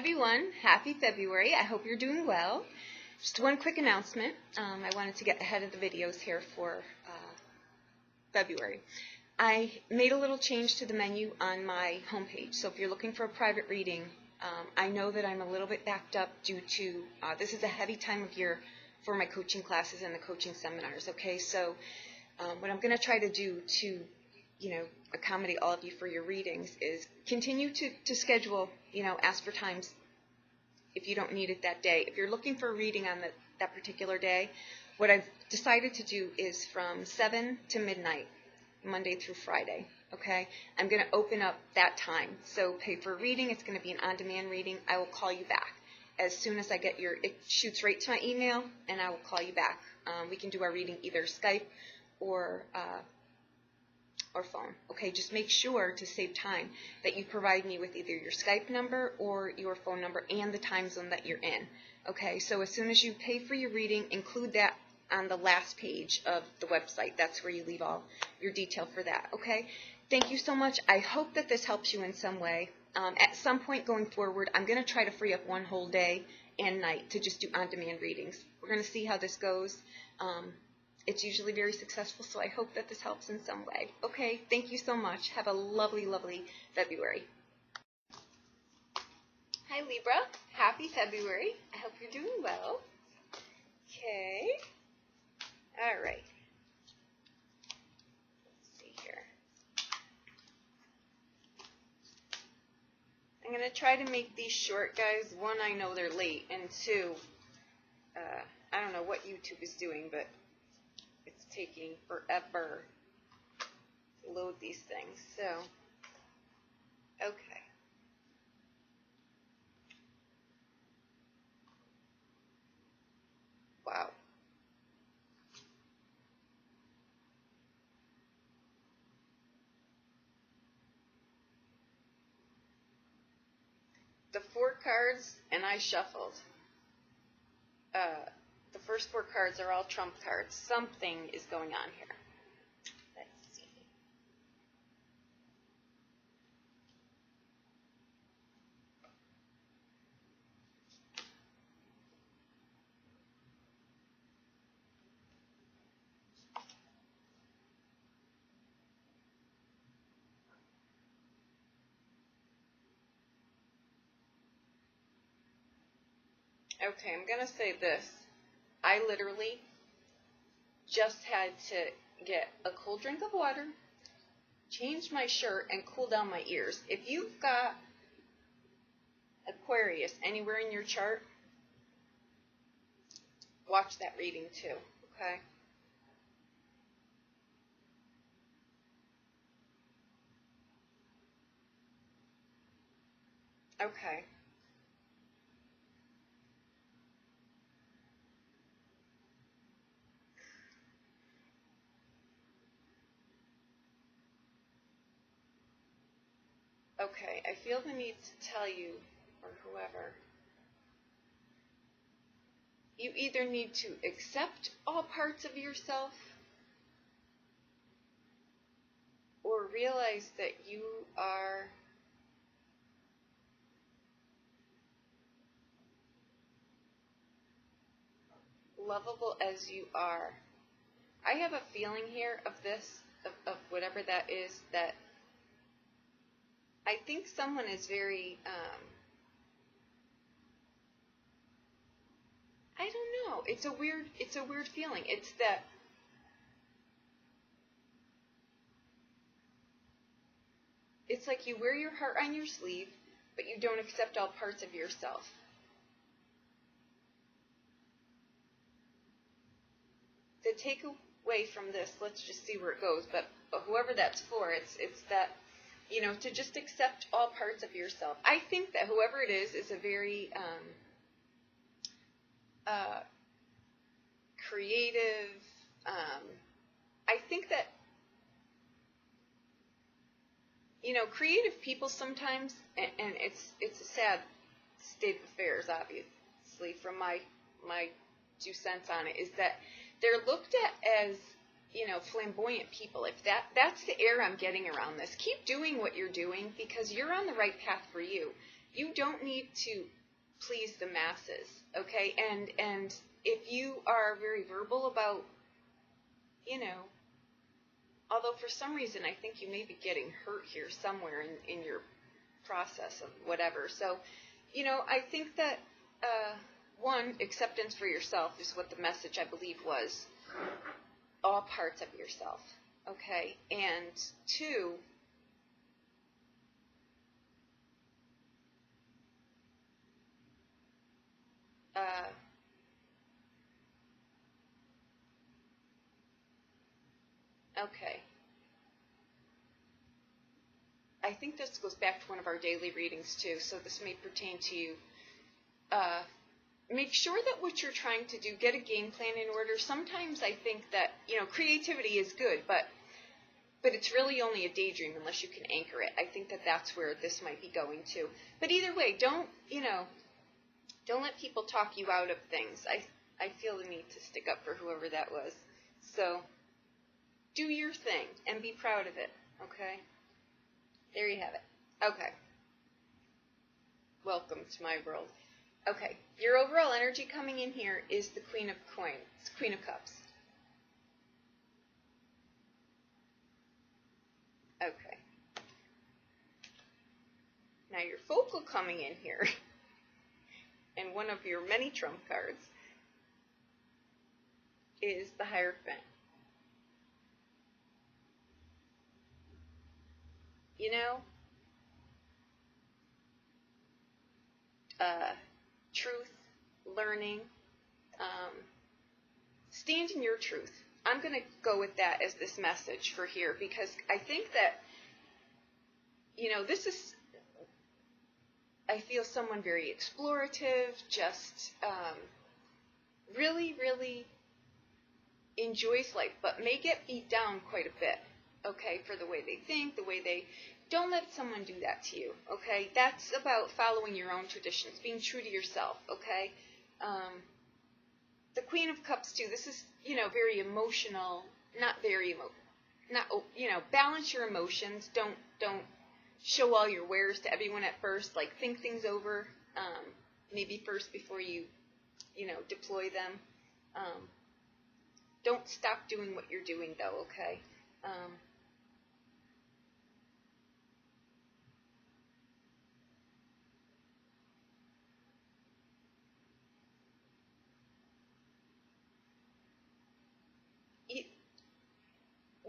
everyone, happy February. I hope you're doing well. Just one quick announcement. I wanted to get ahead of the videos here for February. I made a little change to the menu on my homepage. So if you're looking for a private reading, I know that I'm a little bit backed up due to, this is a heavy time of year for my coaching classes and the coaching seminars, okay? So what I'm going to try to do to, accommodate all of you for your readings is continue to schedule, ask for times if you don't need it that day. If you're looking for a reading on that particular day, what I've decided to do is from 7 to midnight, Monday through Friday, okay? I'm going to open up that time. So pay for a reading. It's going to be an on-demand reading. I will call you back. As soon as I get it shoots right to my email, and I will call you back. We can do our reading either Skype or phone. Okay, just make sure to save time that you provide me with either your Skype number or your phone number and the time zone that you're in. Okay, so as soon as you pay for your reading, include that on the last page of the website. That's where you leave all your detail for that. Okay, thank you so much. I hope that this helps you in some way. At some point going forward, I'm going to try to free up one whole day and night to just do on-demand readings. We're going to see how this goes. It's usually very successful, so I hope that this helps in some way. Okay, thank you so much. Have a lovely, lovely February. Hi, Libra. Happy February. I hope you're doing well. Okay. All right. Let's see here. I'm going to try to make these short, guys. One, I know they're late, and two, I don't know what YouTube is doing, but it's taking forever to load these things. So, okay. Wow. The 4 cards, and I shuffled. The first 4 cards are all trump cards. Something is going on here. Let's see. Okay, I'm going to say this. I literally just had to get a cold drink of water, change my shirt, and cool down my ears. If you've got Aquarius anywhere in your chart, watch that reading too, okay? Okay. Okay, I feel the need to tell you, or whoever, you either need to accept all parts of yourself or realize that you are lovable as you are. I have a feeling here of this, of whatever that is, that I think someone is very, I don't know. It's a weird feeling. It's that it's like you wear your heart on your sleeve, but you don't accept all parts of yourself. The takeaway from this, let's just see where it goes, but whoever that's for, it's that, to just accept all parts of yourself. I think that whoever it is a very creative. I think that, creative people sometimes, and it's a sad state of affairs, obviously, from my 2 cents on it, is that they're looked at as, flamboyant people. If that's the air I'm getting around this, keep doing what you're doing because you're on the right path for you. You don't need to please the masses, okay? And if you are very verbal about, although for some reason I think you may be getting hurt here somewhere in your process of whatever. So, I think that, one, acceptance for yourself is what the message, I believe, was. All parts of yourself, okay? And two, okay. I think this goes back to one of our daily readings too, so this may pertain to you. Make sure that what you're trying to do, get a game plan in order. Sometimes I think that, creativity is good, but it's really only a daydream unless you can anchor it. I think that that's where this might be going to. But either way, don't let people talk you out of things. I feel the need to stick up for whoever that was. So do your thing and be proud of it, okay? There you have it. Okay. Welcome to my world. Okay, your overall energy coming in here is the Queen of Cups. Okay. Now your focal coming in here, and one of your many trump cards, is the Hierophant. Truth, learning, stand in your truth. I'm going to go with that as this message for here, because I think that, this is, I feel someone very explorative, just really, really enjoys life, but may get beat down quite a bit, okay, for the way they think, the way they... Don't let someone do that to you, okay? That's about following your own traditions, being true to yourself, okay? The Queen of Cups, too, this is, very emotional, balance your emotions. Don't show all your wares to everyone at first. Like, think things over, maybe first before you, deploy them. Don't stop doing what you're doing, though, okay?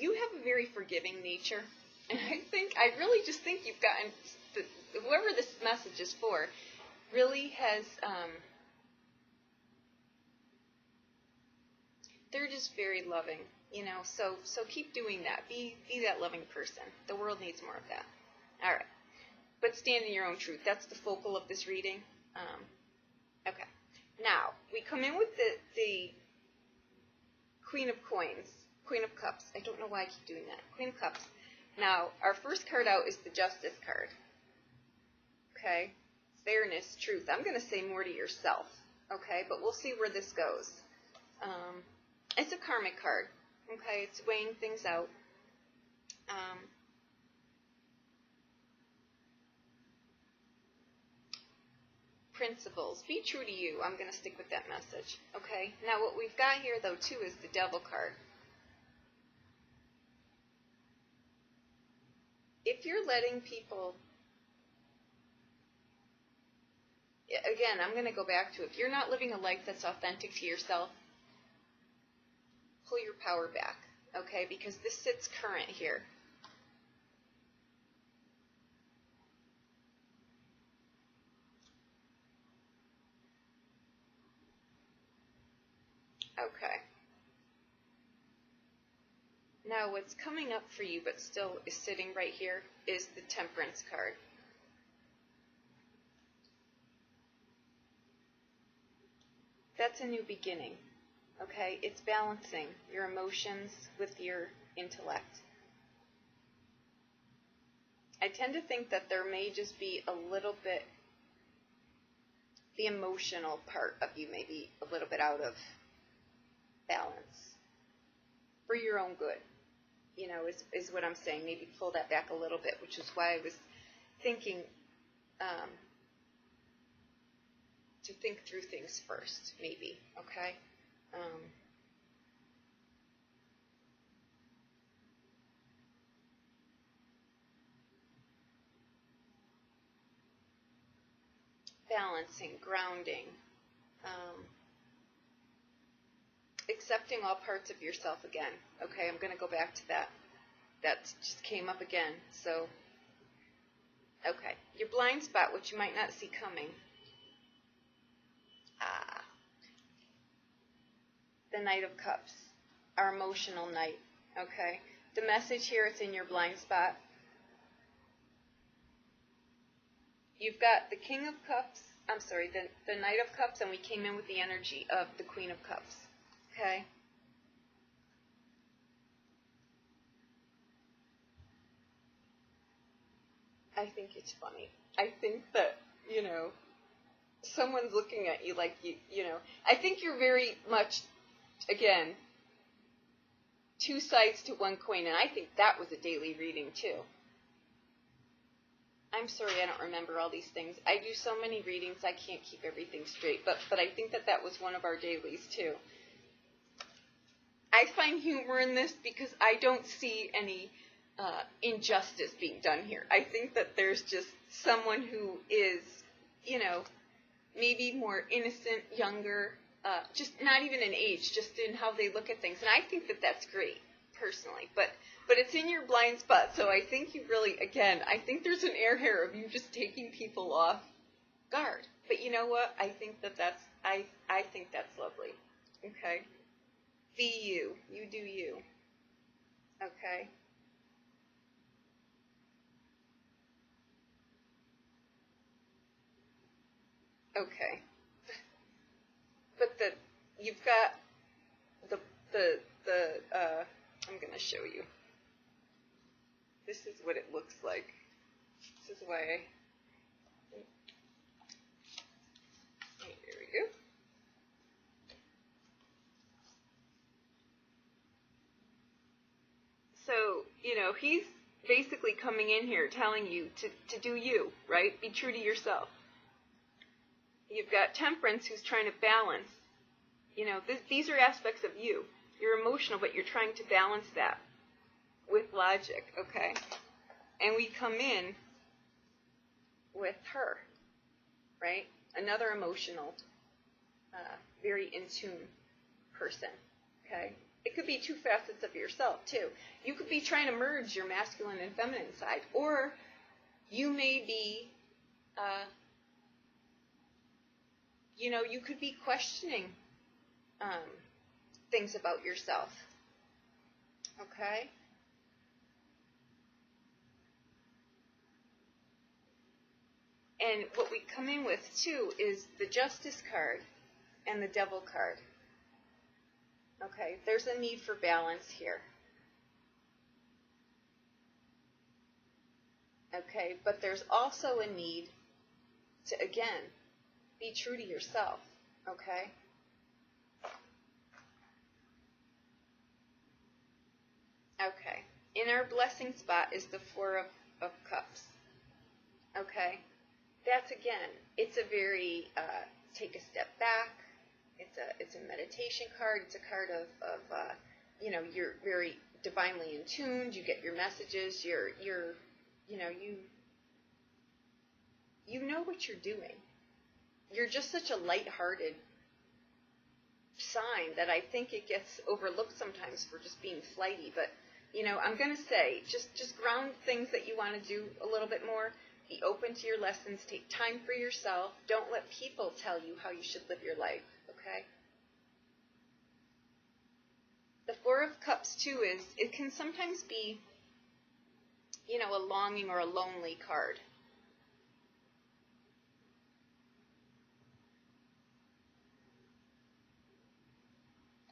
You have a very forgiving nature, and I really just think you've gotten, whoever this message is for, really has, they're just very loving, so keep doing that. Be that loving person. The world needs more of that. All right. But stand in your own truth. That's the focal of this reading. Okay. Now, we come in with the Queen of Cups. I don't know why I keep doing that. Queen of Cups. Now, our first card out is the Justice card. Okay? Fairness, truth. I'm going to say more to yourself. Okay? But we'll see where this goes. It's a karmic card. Okay? It's weighing things out. Principles. Be true to you. I'm going to stick with that message. Okay? Now, what we've got here, though, too, is the Devil card. If you're letting people, again, I'm going to go back to, if you're not living a life that's authentic to yourself, pull your power back, okay? Because this sits current here. Okay. Now, what's coming up for you, but still is sitting right here, is the Temperance card. That's a new beginning, okay? It's balancing your emotions with your intellect. I tend to think that there may just be a little bit, the emotional part of you may be a little bit out of balance for your own good. Is what I'm saying. Maybe pull that back a little bit, which is why I was thinking to think through things first, maybe, okay? Balancing, grounding, accepting all parts of yourself again. Okay, I'm going to go back to that. That just came up again. So, okay, your blind spot, which you might not see coming. The Knight of Cups, our emotional knight. Okay, the message here, it's in your blind spot. You've got the King of Cups, I'm sorry, the Knight of Cups, and we came in with the energy of the Queen of Cups. Okay? I think it's funny. I think that, you know, someone's looking at you like, you know, I think you're very much, again, two sides to one coin, and I think that was a daily reading too. I'm sorry, I don't remember all these things. I do so many readings, I can't keep everything straight, but I think that that was one of our dailies too. I find humor in this because I don't see any injustice being done here. I think that there's just someone who is, you know, maybe more innocent, younger, just not even in age, just in how they look at things. And I think that that's great, personally. But it's in your blind spot, so I think you really, again, I think there's an air here of you just taking people off guard. But you know what? I think that that's, I think that's lovely. Okay? Be you. You do you. Okay? Okay. But you've got I'm going to show you. This is what it looks like. This is why here we go. So, you know, he's basically coming in here telling you to do you, right? Be true to yourself. You've got Temperance, who's trying to balance. You know, these are aspects of you. You're emotional, but you're trying to balance that with logic, okay? And we come in with her, right? Another emotional, very in tune person, okay? It could be two facets of yourself, too. You could be trying to merge your masculine and feminine side, or you may be, you know, you could be questioning things about yourself, okay? And what we come in with, too, is the Justice card and the Devil card. Okay, there's a need for balance here. Okay, but there's also a need to, again, be true to yourself. Okay? Okay. In our blessing spot is the Four of Cups. Okay? That's, again, it's a very take a step back. It's a meditation card. It's a card of you know, you're very divinely in tuned. You get your messages. You're you know, you know what you're doing. You're just such a lighthearted sign that I think it gets overlooked sometimes for just being flighty. But, you know, I'm going to say, just ground things that you want to do a little bit more. Be open to your lessons. Take time for yourself. Don't let people tell you how you should live your life, okay? The Four of Cups, too, is, it can sometimes be, you know, a longing or a lonely card.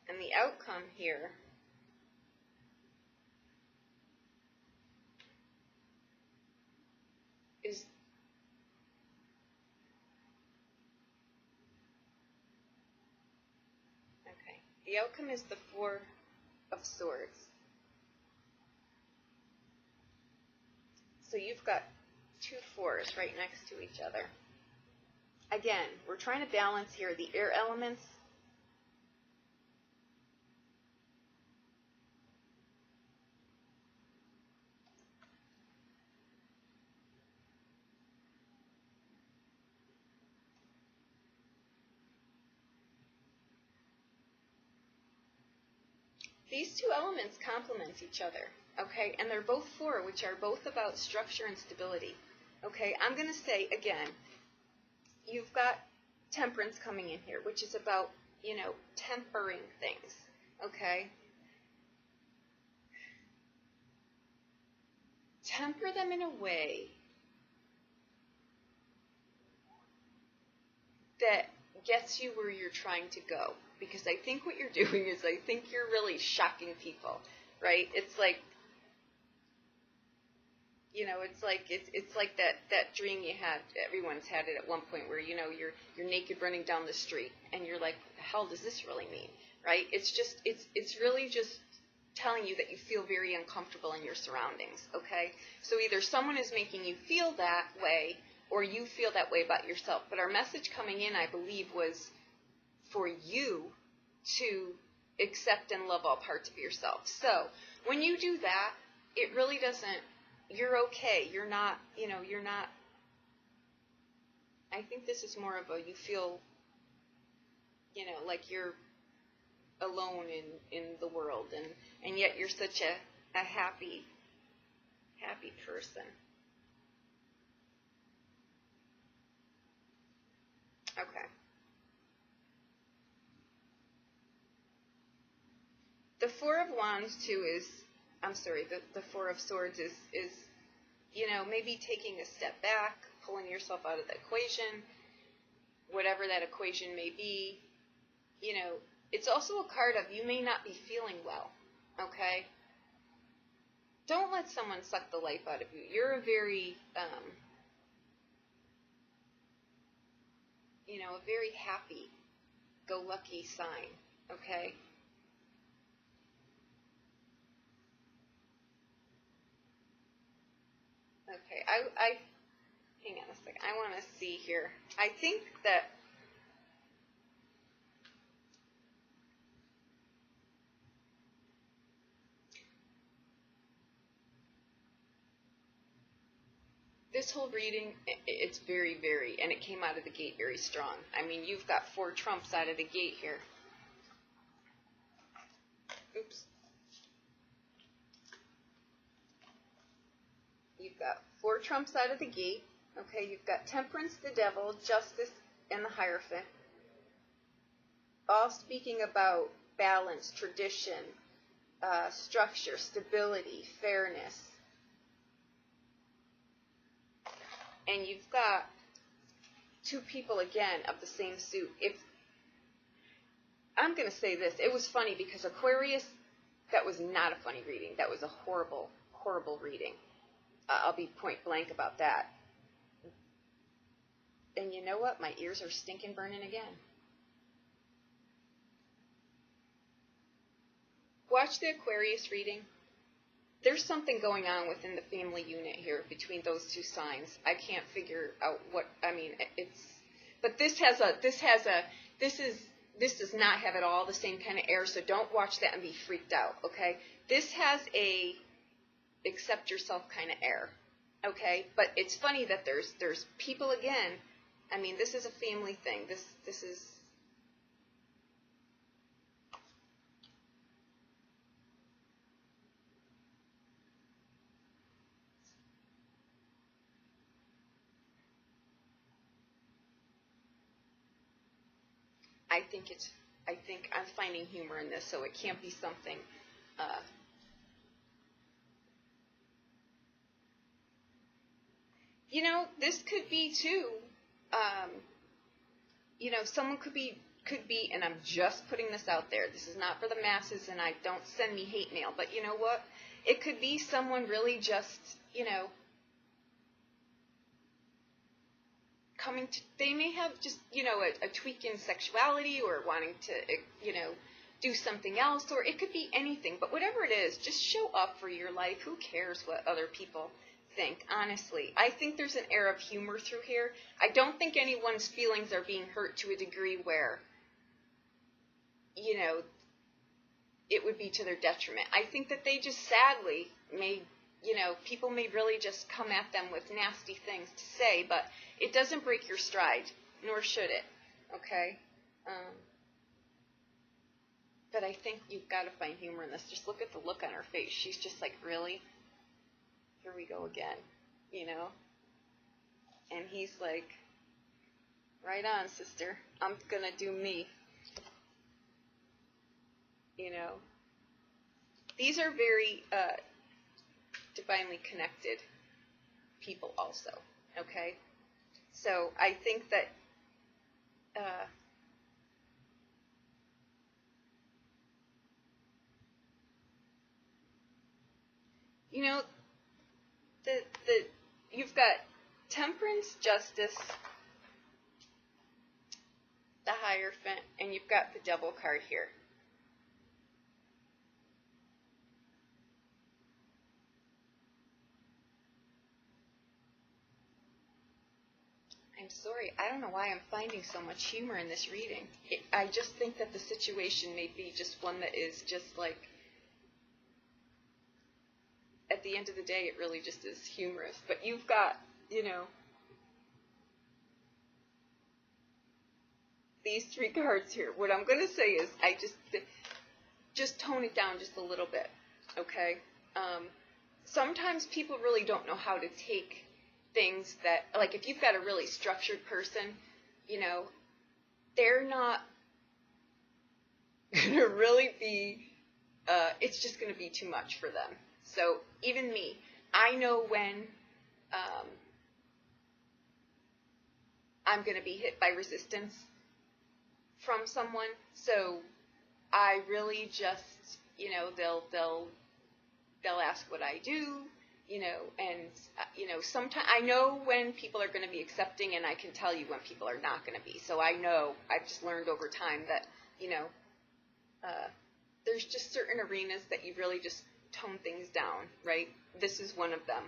And the outcome here is okay. The outcome is the Four of Swords. So you've got two fours right next to each other. Again, we're trying to balance here the air elements. These two elements complement each other, okay? And they're both four, which are both about structure and stability, okay? I'm going to say, again, you've got temperance coming in here, which is about, you know, tempering things, okay? Temper them in a way that gets you where you're trying to go. Because I think what you're doing is I think you're really shocking people, right? It's like, you know, it's like that dream you had. Everyone's had it at one point where, you know, you're naked running down the street and you're like, the hell does this really mean, right? It's really just telling you that you feel very uncomfortable in your surroundings, okay? So either someone is making you feel that way or you feel that way about yourself. But our message coming in, I believe, was for you to accept and love all parts of yourself. So when you do that, it really doesn't, you're okay. You're not, you know, you're not, I think this is more of a, you feel, you know, like you're alone in the world, and yet you're such a happy person. Okay. The Four of Wands, too, is, I'm sorry, the Four of Swords is, you know, maybe taking a step back, pulling yourself out of the equation, whatever that equation may be. You know, it's also a card of you may not be feeling well, okay? Don't let someone suck the life out of you. You're a very, you know, a very happy-go-lucky sign, okay? Okay, I hang on a second. I want to see here. I think that this whole reading, it's very, and it came out of the gate very strong. I mean, you've got 4 trumps out of the gate here. Oops. You've got 4 trumps out of the gate. Okay, you've got Temperance, the Devil, Justice, and the Hierophant. All speaking about balance, tradition, structure, stability, fairness. And you've got 2 people, again, of the same suit. If I'm going to say this, it was funny because Aquarius, that was not a funny reading. That was a horrible, horrible reading. I'll be point blank about that. And you know what? My ears are stinking burning again. Watch the Aquarius reading. There's something going on within the family unit here between those 2 signs. I can't figure out what, I mean, it's, but this does not have at all the same kind of air, so don't watch that and be freaked out, okay? This has a accept yourself kind of air, okay? But it's funny that there's people, again, I mean, this is a family thing. This is, I think I'm finding humor in this, so it can't be something, you know, this could be too, you know, someone could be, and I'm just putting this out there, this is not for the masses, and don't send me hate mail, but you know what, it could be someone really just, you know, coming to, they may have just, you know, a tweak in sexuality or wanting to, you know, do something else, or it could be anything, but whatever it is, just show up for your life. Who cares what other people think, honestly. I think there's an air of humor through here. I don't think anyone's feelings are being hurt to a degree where, you know, it would be to their detriment. I think that they just sadly may, you know, people may really just come at them with nasty things to say, but it doesn't break your stride, nor should it, okay? But I think you've got to find humor in this. Just look at the look on her face. She's just like, really? Here we go again, you know? And he's like, right on, sister. I'm going to do me. You know? These are very divinely connected people also, okay? So I think that you know, you've got temperance, justice, the Hierophant, and you've got the Devil card here. I'm sorry, I don't know why I'm finding so much humor in this reading. I just think that the situation may be just one that is just like, at the end of the day, it really just is humorous. But you've got, you know, these three cards here. What I'm going to say is, I just tone it down just a little bit, okay? Sometimes people really don't know how to take things that, like if you've got a really structured person, you know, they're not going to really be, it's just going to be too much for them. So even me, I know when I'm going to be hit by resistance from someone. So I really just, you know, they'll ask what I do, you know, and you know, sometimes I know when people are going to be accepting, and I can tell you when people are not going to be. So I know, I've just learned over time that, you know, there's just certain arenas that you really just tone things down, right? This is one of them.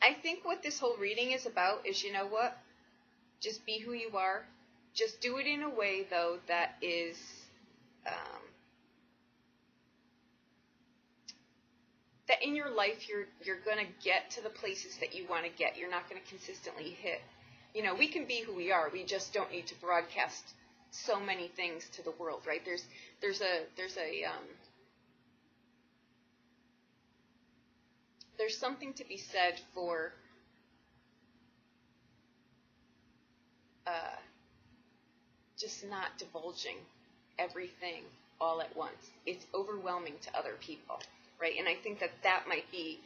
I think what this whole reading is about is, you know what? Just be who you are. Just do it in a way, though, that is that in your life you're going to get to the places that you want to get. You're not going to consistently hit. You know, we can be who we are. We just don't need to broadcast so many things to the world, right? There's something to be said for just not divulging everything all at once. It's overwhelming to other people, right? And I think that that might be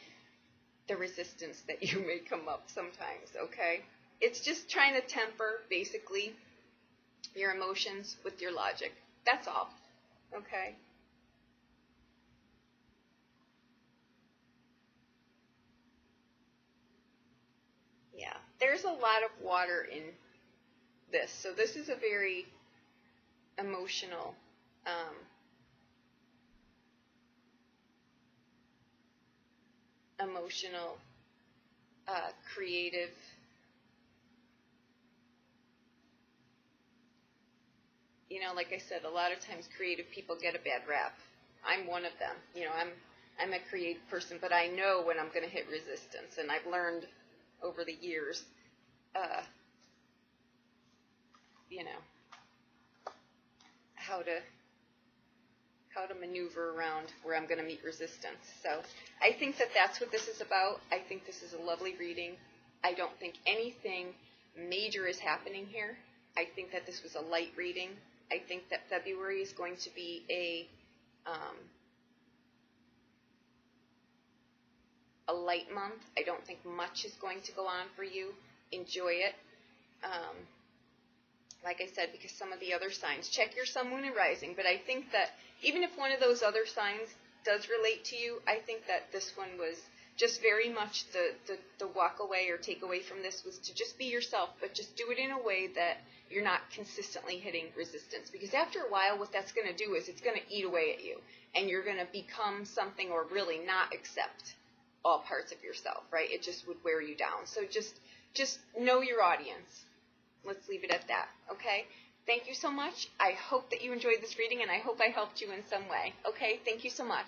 the resistance that you may come up sometimes, okay? It's just trying to temper, basically, your emotions with your logic. That's all, okay? Yeah, there's a lot of water in this. So this is a very emotional, creative, you know, like I said, a lot of times creative people get a bad rap. I'm one of them. You know, I'm a creative person, but I know when I'm going to hit resistance, and I've learned over the years, you know, how to maneuver around where I'm going to meet resistance. So I think that that's what this is about. I think this is a lovely reading. I don't think anything major is happening here. I think that this was a light reading. I think that February is going to be a light month. I don't think much is going to go on for you. Enjoy it. Like I said, because some of the other signs, check your sun, moon, and rising. But I think that even if one of those other signs does relate to you, I think that this one was just very much the walk away or take away from this was to just be yourself, but just do it in a way that you're not consistently hitting resistance. Because after a while, what that's going to do is it's going to eat away at you. and you're going to become something or really not accept all parts of yourself, right? It just would wear you down. So just know your audience. Let's leave it at that, okay? Thank you so much. I hope that you enjoyed this reading, and I hope I helped you in some way. Okay, thank you so much.